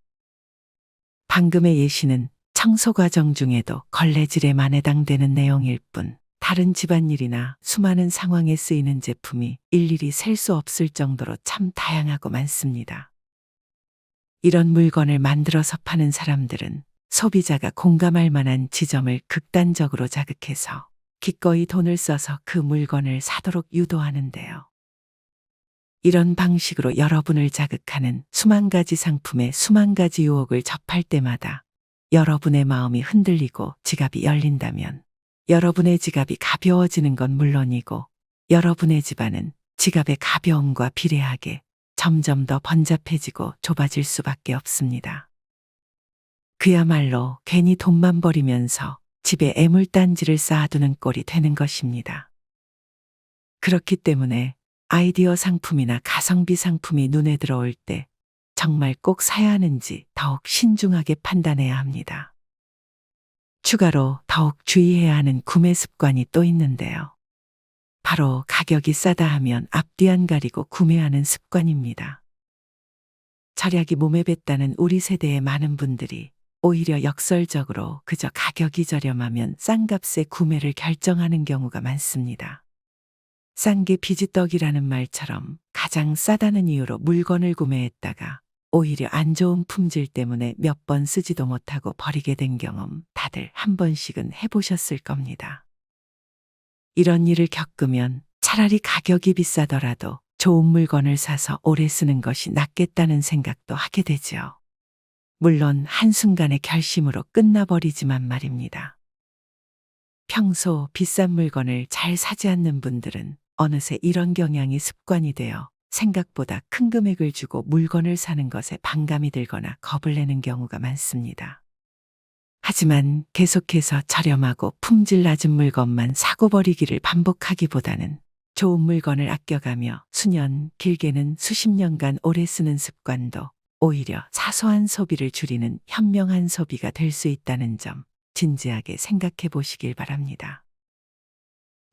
방금의 예시는 청소 과정 중에도 걸레질에만 해당되는 내용일 뿐 다른 집안일이나 수많은 상황에 쓰이는 제품이 일일이 셀 수 없을 정도로 참 다양하고 많습니다. 이런 물건을 만들어서 파는 사람들은 소비자가 공감할 만한 지점을 극단적으로 자극해서 기꺼이 돈을 써서 그 물건을 사도록 유도하는데요. 이런 방식으로 여러분을 자극하는 수만 가지 상품의 수만 가지 유혹을 접할 때마다 여러분의 마음이 흔들리고 지갑이 열린다면 여러분의 지갑이 가벼워지는 건 물론이고 여러분의 집안은 지갑의 가벼움과 비례하게 점점 더 번잡해지고 좁아질 수밖에 없습니다. 그야말로 괜히 돈만 버리면서 집에 애물단지를 쌓아두는 꼴이 되는 것입니다. 그렇기 때문에 아이디어 상품이나 가성비 상품이 눈에 들어올 때 정말 꼭 사야 하는지 더욱 신중하게 판단해야 합니다. 추가로 더욱 주의해야 하는 구매 습관이 또 있는데요. 바로 가격이 싸다 하면 앞뒤 안 가리고 구매하는 습관입니다. 절약이 몸에 뱄다는 우리 세대의 많은 분들이 오히려 역설적으로 그저 가격이 저렴하면 싼 값에 구매를 결정하는 경우가 많습니다. 싼 게 비지떡이라는 말처럼 가장 싸다는 이유로 물건을 구매했다가 오히려 안 좋은 품질 때문에 몇 번 쓰지도 못하고 버리게 된 경험 다들 한 번씩은 해보셨을 겁니다. 이런 일을 겪으면 차라리 가격이 비싸더라도 좋은 물건을 사서 오래 쓰는 것이 낫겠다는 생각도 하게 되죠. 물론 한순간의 결심으로 끝나버리지만 말입니다. 평소 비싼 물건을 잘 사지 않는 분들은 어느새 이런 경향이 습관이 되어 생각보다 큰 금액을 주고 물건을 사는 것에 반감이 들거나 겁을 내는 경우가 많습니다. 하지만 계속해서 저렴하고 품질 낮은 물건만 사고 버리기를 반복하기보다는 좋은 물건을 아껴가며 수년, 길게는 수십 년간 오래 쓰는 습관도 오히려 사소한 소비를 줄이는 현명한 소비가 될 수 있다는 점 진지하게 생각해 보시길 바랍니다.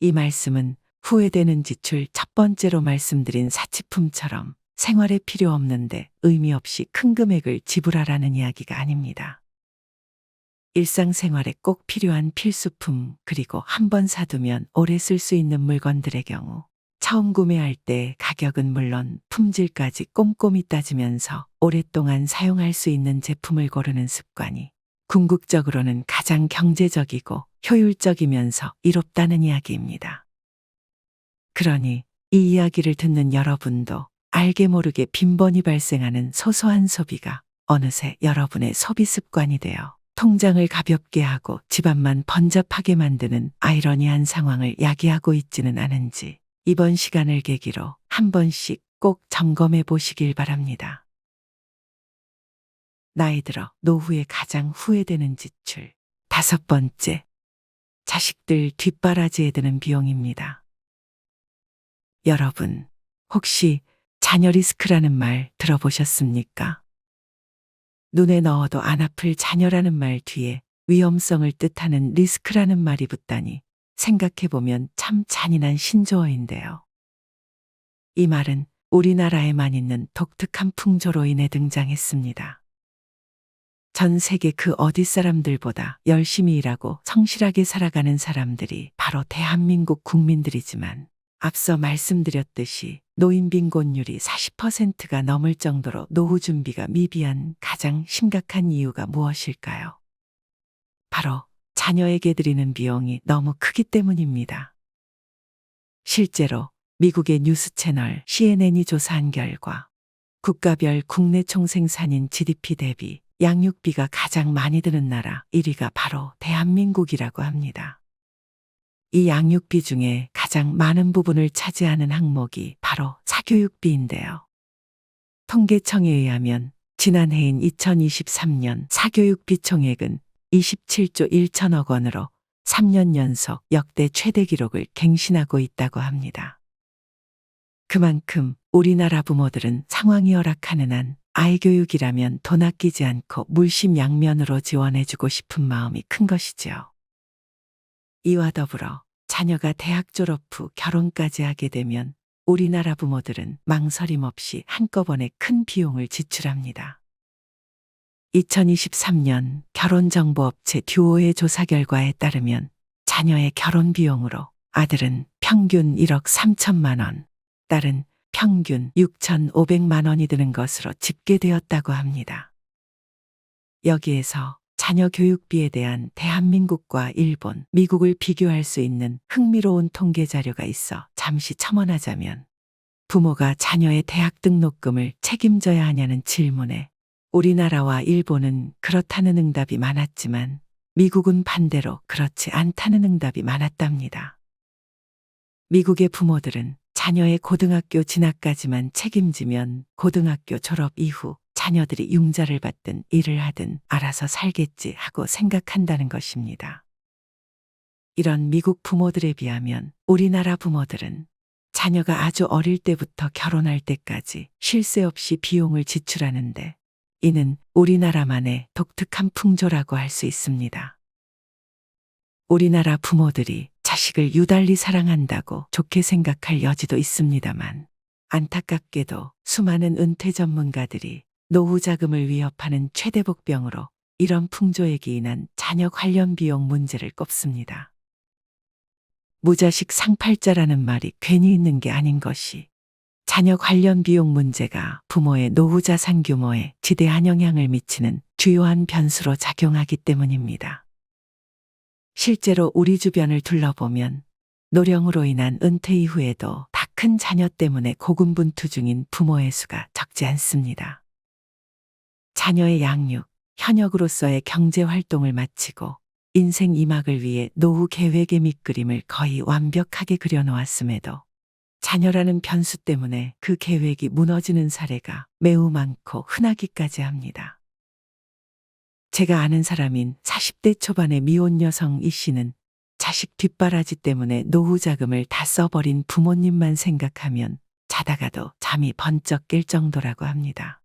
이 말씀은 후회되는 지출 첫 번째로 말씀드린 사치품처럼 생활에 필요 없는데 의미 없이 큰 금액을 지불하라는 이야기가 아닙니다. 일상생활에 꼭 필요한 필수품 그리고 한 번 사두면 오래 쓸 수 있는 물건들의 경우 처음 구매할 때 가격은 물론 품질까지 꼼꼼히 따지면서 오랫동안 사용할 수 있는 제품을 고르는 습관이 궁극적으로는 가장 경제적이고 효율적이면서 이롭다는 이야기입니다. 그러니 이 이야기를 듣는 여러분도 알게 모르게 빈번히 발생하는 소소한 소비가 어느새 여러분의 소비 습관이 되어 통장을 가볍게 하고 집안만 번잡하게 만드는 아이러니한 상황을 야기하고 있지는 않은지 이번 시간을 계기로 한 번씩 꼭 점검해 보시길 바랍니다. 나이 들어 노후에 가장 후회되는 지출. 5번째, 자식들 뒷바라지에 드는 비용입니다. 여러분, 혹시 자녀 리스크라는 말 들어보셨습니까? 눈에 넣어도 안 아플 자녀라는 말 뒤에 위험성을 뜻하는 리스크라는 말이 붙다니 생각해보면 참 잔인한 신조어인데요. 이 말은 우리나라에만 있는 독특한 풍조로 인해 등장했습니다. 전 세계 그 어디 사람들보다 열심히 일하고 성실하게 살아가는 사람들이 바로 대한민국 국민들이지만 앞서 말씀드렸듯이 노인 빈곤율이 40%가 넘을 정도로 노후 준비가 미비한 가장 심각한 이유가 무엇일까요? 바로 자녀에게 드리는 비용이 너무 크기 때문입니다. 실제로 미국의 뉴스 채널 CNN이 조사한 결과 국가별 국내 총생산인 GDP 대비 양육비가 가장 많이 드는 나라 1위가 바로 대한민국이라고 합니다. 이 양육비 중에 가장 많은 부분을 차지하는 항목이 바로 사교육비인데요. 통계청에 의하면 지난해인 2023년 사교육비 총액은 27조 1천억 원으로 3년 연속 역대 최대 기록을 갱신하고 있다고 합니다. 그만큼 우리나라 부모들은 상황이 허락하는 한 아이 교육이라면 돈 아끼지 않고 물심양면으로 지원해주고 싶은 마음이 큰 것이지요. 이와 더불어 자녀가 대학 졸업 후 결혼까지 하게 되면 우리나라 부모들은 망설임 없이 한꺼번에 큰 비용을 지출합니다. 2023년 결혼정보업체 듀오의 조사 결과에 따르면 자녀의 결혼 비용으로 아들은 평균 1억 3천만 원, 딸은 평균 6,500만 원이 드는 것으로 집계되었다고 합니다. 여기에서 자녀 교육비에 대한 대한민국과 일본, 미국을 비교할 수 있는 흥미로운 통계 자료가 있어 잠시 첨언하자면 부모가 자녀의 대학 등록금을 책임져야 하냐는 질문에 우리나라와 일본은 그렇다는 응답이 많았지만 미국은 반대로 그렇지 않다는 응답이 많았답니다. 미국의 부모들은 자녀의 고등학교 진학까지만 책임지면 고등학교 졸업 이후 자녀들이 융자를 받든 일을 하든 알아서 살겠지 하고 생각한다는 것입니다. 이런 미국 부모들에 비하면 우리나라 부모들은 자녀가 아주 어릴 때부터 결혼할 때까지 쉴 새 없이 비용을 지출하는데 이는 우리나라만의 독특한 풍조라고 할 수 있습니다. 우리나라 부모들이 자식을 유달리 사랑한다고 좋게 생각할 여지도 있습니다만 안타깝게도 수많은 은퇴 전문가들이 노후 자금을 위협하는 최대 복병으로 이런 풍조에 기인한 자녀 관련 비용 문제를 꼽습니다. 무자식 상팔자라는 말이 괜히 있는 게 아닌 것이 자녀 관련 비용 문제가 부모의 노후 자산 규모에 지대한 영향을 미치는 주요한 변수로 작용하기 때문입니다. 실제로 우리 주변을 둘러보면 노령으로 인한 은퇴 이후에도 다 큰 자녀 때문에 고군분투 중인 부모의 수가 적지 않습니다. 자녀의 양육, 현역으로서의 경제 활동을 마치고 인생 2막을 위해 노후 계획의 밑그림을 거의 완벽하게 그려놓았음에도 자녀라는 변수 때문에 그 계획이 무너지는 사례가 매우 많고 흔하기까지 합니다. 제가 아는 사람인 40대 초반의 미혼 여성 이 씨는 자식 뒷바라지 때문에 노후 자금을 다 써버린 부모님만 생각하면 자다가도 잠이 번쩍 깰 정도라고 합니다.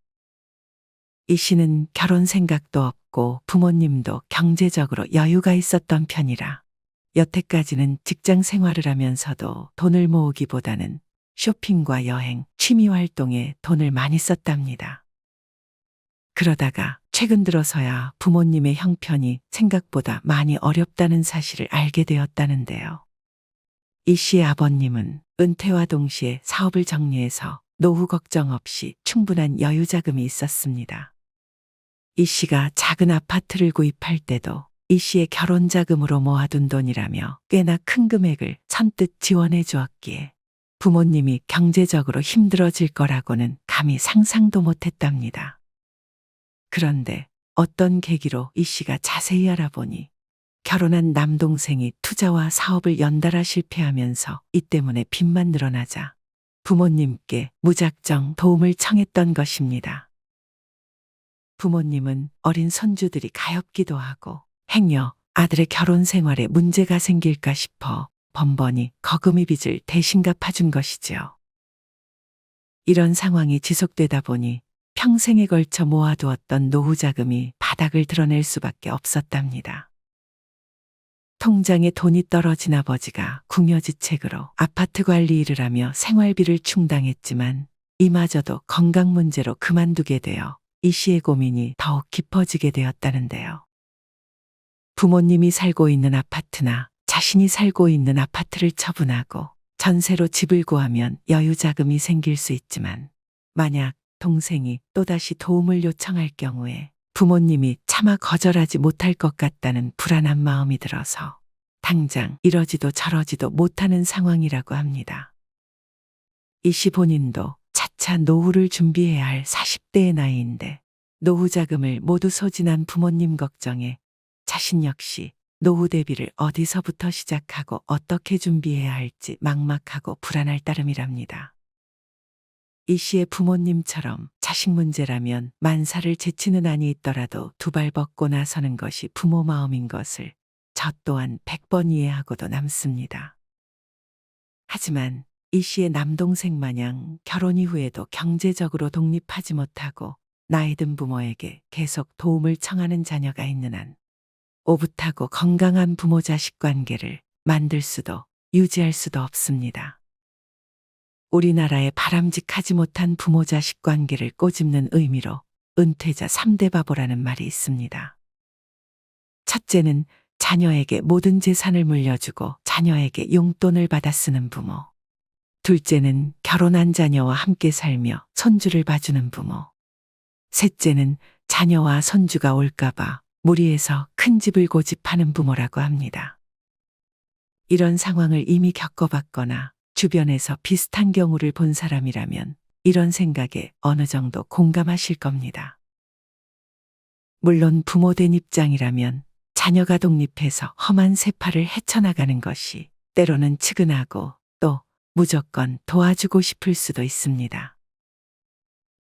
이 씨는 결혼 생각도 없고 부모님도 경제적으로 여유가 있었던 편이라 여태까지는 직장 생활을 하면서도 돈을 모으기보다는 쇼핑과 여행, 취미 활동에 돈을 많이 썼답니다. 그러다가 최근 들어서야 부모님의 형편이 생각보다 많이 어렵다는 사실을 알게 되었다는데요. 이 씨의 아버님은 은퇴와 동시에 사업을 정리해서 노후 걱정 없이 충분한 여유 자금이 있었습니다. 이 씨가 작은 아파트를 구입할 때도 이 씨의 결혼 자금으로 모아둔 돈이라며 꽤나 큰 금액을 선뜻 지원해 주었기에 부모님이 경제적으로 힘들어질 거라고는 감히 상상도 못했답니다. 그런데 어떤 계기로 이 씨가 자세히 알아보니 결혼한 남동생이 투자와 사업을 연달아 실패하면서 이 때문에 빚만 늘어나자 부모님께 무작정 도움을 청했던 것입니다. 부모님은 어린 손주들이 가엾기도 하고 행여 아들의 결혼 생활에 문제가 생길까 싶어 번번이 거금이 빚을 대신 갚아준 것이지요. 이런 상황이 지속되다 보니 평생에 걸쳐 모아두었던 노후 자금이 바닥을 드러낼 수밖에 없었답니다. 통장에 돈이 떨어진 아버지가 궁여지책으로 아파트 관리 일을 하며 생활비를 충당했지만 이마저도 건강 문제로 그만두게 되어 이 씨의 고민이 더욱 깊어지게 되었다는데요. 부모님이 살고 있는 아파트나 자신이 살고 있는 아파트를 처분하고 전세로 집을 구하면 여유 자금이 생길 수 있지만 만약 동생이 또다시 도움을 요청할 경우에 부모님이 차마 거절하지 못할 것 같다는 불안한 마음이 들어서 당장 이러지도 저러지도 못하는 상황이라고 합니다. 이 씨 본인도 차차 노후를 준비해야 할 40대의 나이인데 노후 자금을 모두 소진한 부모님 걱정에 자신 역시 노후 대비를 어디서부터 시작하고 어떻게 준비해야 할지 막막하고 불안할 따름이랍니다. 이 씨의 부모님처럼 자식 문제라면 만사를 제치는 안이 있더라도 두 발 벗고 나서는 것이 부모 마음인 것을 저 또한 100번 이해하고도 남습니다. 하지만 이 씨의 남동생 마냥 결혼 이후에도 경제적으로 독립하지 못하고 나이 든 부모에게 계속 도움을 청하는 자녀가 있는 한 오붓하고 건강한 부모 자식 관계를 만들 수도 유지할 수도 없습니다. 우리나라의 바람직하지 못한 부모 자식 관계를 꼬집는 의미로 은퇴자 3대 바보라는 말이 있습니다. 첫째는 자녀에게 모든 재산을 물려주고 자녀에게 용돈을 받아 쓰는 부모. 둘째는 결혼한 자녀와 함께 살며 손주를 봐주는 부모. 셋째는 자녀와 손주가 올까봐 무리해서 큰 집을 고집하는 부모라고 합니다. 이런 상황을 이미 겪어봤거나 주변에서 비슷한 경우를 본 사람이라면 이런 생각에 어느 정도 공감하실 겁니다. 물론 부모된 입장이라면 자녀가 독립해서 험한 세파를 헤쳐나가는 것이 때로는 측은하고 또 무조건 도와주고 싶을 수도 있습니다.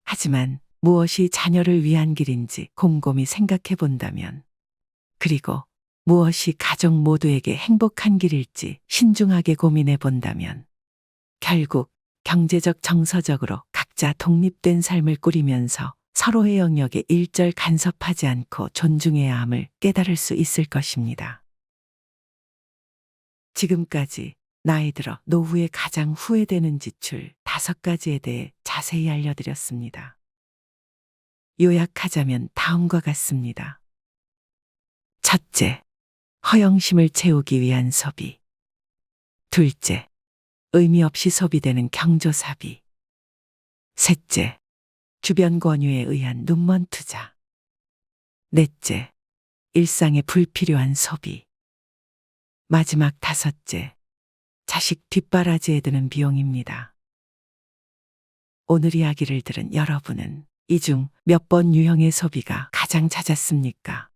하지만 무엇이 자녀를 위한 길인지 곰곰이 생각해 본다면, 그리고 무엇이 가족 모두에게 행복한 길일지 신중하게 고민해 본다면, 결국 경제적 정서적으로 각자 독립된 삶을 꾸리면서 서로의 영역에 일절 간섭하지 않고 존중해야 함을 깨달을 수 있을 것입니다. 지금까지 나이 들어 노후에 가장 후회되는 지출 5가지에 대해 자세히 알려드렸습니다. 요약하자면 다음과 같습니다. 첫째, 허영심을 채우기 위한 소비. 둘째, 의미 없이 소비되는 경조사비. 셋째, 주변 권유에 의한 눈먼 투자. 넷째, 일상에 불필요한 소비. 마지막 5째, 자식 뒷바라지에 드는 비용입니다. 오늘 이야기를 들은 여러분은 이 중 몇 번 유형의 소비가 가장 잦았습니까?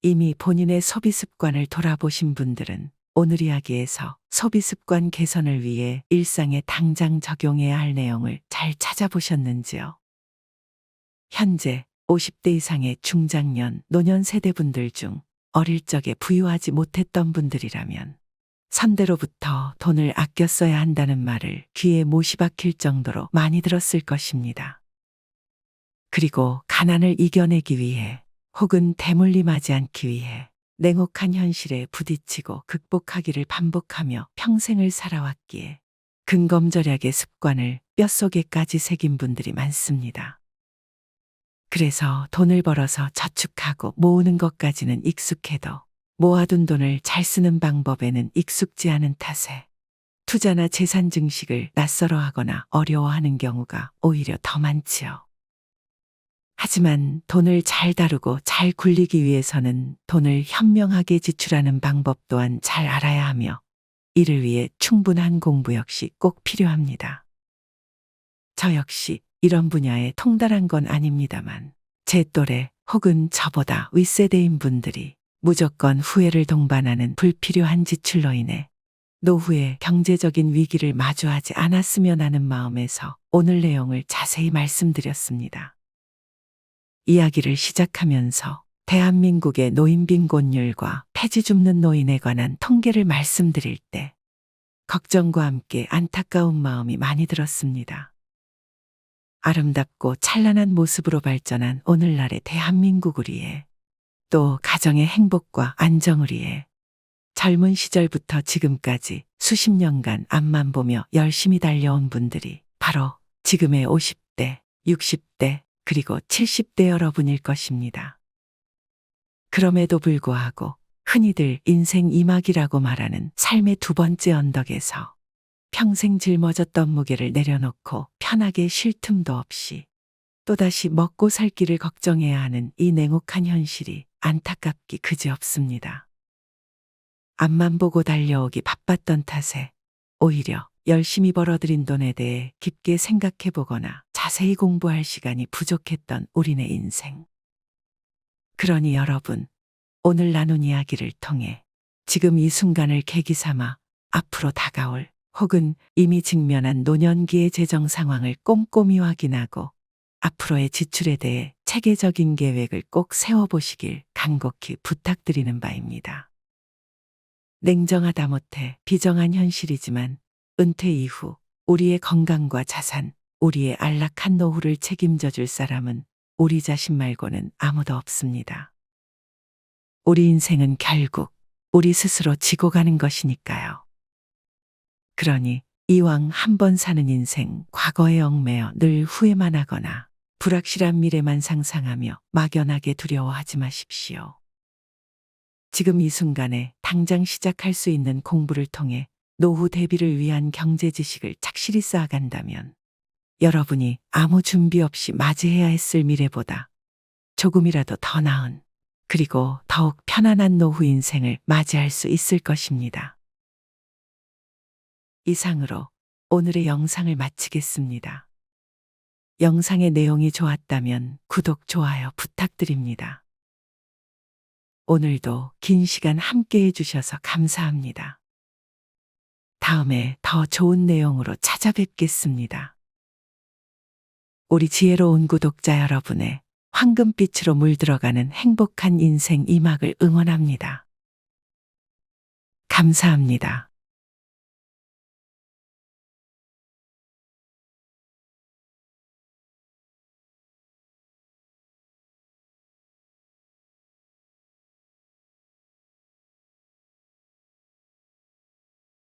이미 본인의 소비 습관을 돌아보신 분들은 오늘 이야기에서 소비 습관 개선을 위해 일상에 당장 적용해야 할 내용을 잘 찾아보셨는지요? 현재 50대 이상의 중장년, 노년 세대분들 중 어릴 적에 부유하지 못했던 분들이라면 선대로부터 돈을 아껴 써야 한다는 말을 귀에 못이 박힐 정도로 많이 들었을 것입니다. 그리고 가난을 이겨내기 위해 혹은 대물림하지 않기 위해 냉혹한 현실에 부딪히고 극복하기를 반복하며 평생을 살아왔기에 근검절약의 습관을 뼛속에까지 새긴 분들이 많습니다. 그래서 돈을 벌어서 저축하고 모으는 것까지는 익숙해도 모아둔 돈을 잘 쓰는 방법에는 익숙지 않은 탓에 투자나 재산 증식을 낯설어하거나 어려워하는 경우가 오히려 더 많지요. 하지만 돈을 잘 다루고 잘 굴리기 위해서는 돈을 현명하게 지출하는 방법 또한 잘 알아야 하며 이를 위해 충분한 공부 역시 꼭 필요합니다. 저 역시 이런 분야에 통달한 건 아닙니다만 제 또래 혹은 저보다 윗세대인 분들이 무조건 후회를 동반하는 불필요한 지출로 인해 노후에 경제적인 위기를 마주하지 않았으면 하는 마음에서 오늘 내용을 자세히 말씀드렸습니다. 이야기를 시작하면서 대한민국의 노인 빈곤율과 폐지 줍는 노인에 관한 통계를 말씀드릴 때 걱정과 함께 안타까운 마음이 많이 들었습니다. 아름답고 찬란한 모습으로 발전한 오늘날의 대한민국을 위해 또 가정의 행복과 안정을 위해 젊은 시절부터 지금까지 수십 년간 앞만 보며 열심히 달려온 분들이 바로 지금의 50대, 60대, 그리고 70대 여러분일 것입니다. 그럼에도 불구하고 흔히들 인생 이막이라고 말하는 삶의 두 번째 언덕에서 평생 짊어졌던 무게를 내려놓고 편하게 쉴 틈도 없이 또다시 먹고 살 길을 걱정해야 하는 이 냉혹한 현실이 안타깝기 그지없습니다. 앞만 보고 달려오기 바빴던 탓에 오히려 열심히 벌어들인 돈에 대해 깊게 생각해 보거나 자세히 공부할 시간이 부족했던 우리네 인생. 그러니 여러분, 오늘 나눈 이야기를 통해 지금 이 순간을 계기 삼아 앞으로 다가올 혹은 이미 직면한 노년기의 재정 상황을 꼼꼼히 확인하고 앞으로의 지출에 대해 체계적인 계획을 꼭 세워보시길 간곡히 부탁드리는 바입니다. 냉정하다 못해 비정한 현실이지만 은퇴 이후 우리의 건강과 자산, 우리의 안락한 노후를 책임져 줄 사람은 우리 자신 말고는 아무도 없습니다. 우리 인생은 결국 우리 스스로 지고 가는 것이니까요. 그러니 이왕 한 번 사는 인생 과거에 얽매여 늘 후회만 하거나 불확실한 미래만 상상하며 막연하게 두려워하지 마십시오. 지금 이 순간에 당장 시작할 수 있는 공부를 통해 노후 대비를 위한 경제 지식을 착실히 쌓아간다면 여러분이 아무 준비 없이 맞이해야 했을 미래보다 조금이라도 더 나은 그리고 더욱 편안한 노후 인생을 맞이할 수 있을 것입니다. 이상으로 오늘의 영상을 마치겠습니다. 영상의 내용이 좋았다면 구독, 좋아요 부탁드립니다. 오늘도 긴 시간 함께 해주셔서 감사합니다. 다음에 더 좋은 내용으로 찾아뵙겠습니다. 우리 지혜로운 구독자 여러분의 황금빛으로 물들어가는 행복한 인생 이막을 응원합니다. 감사합니다.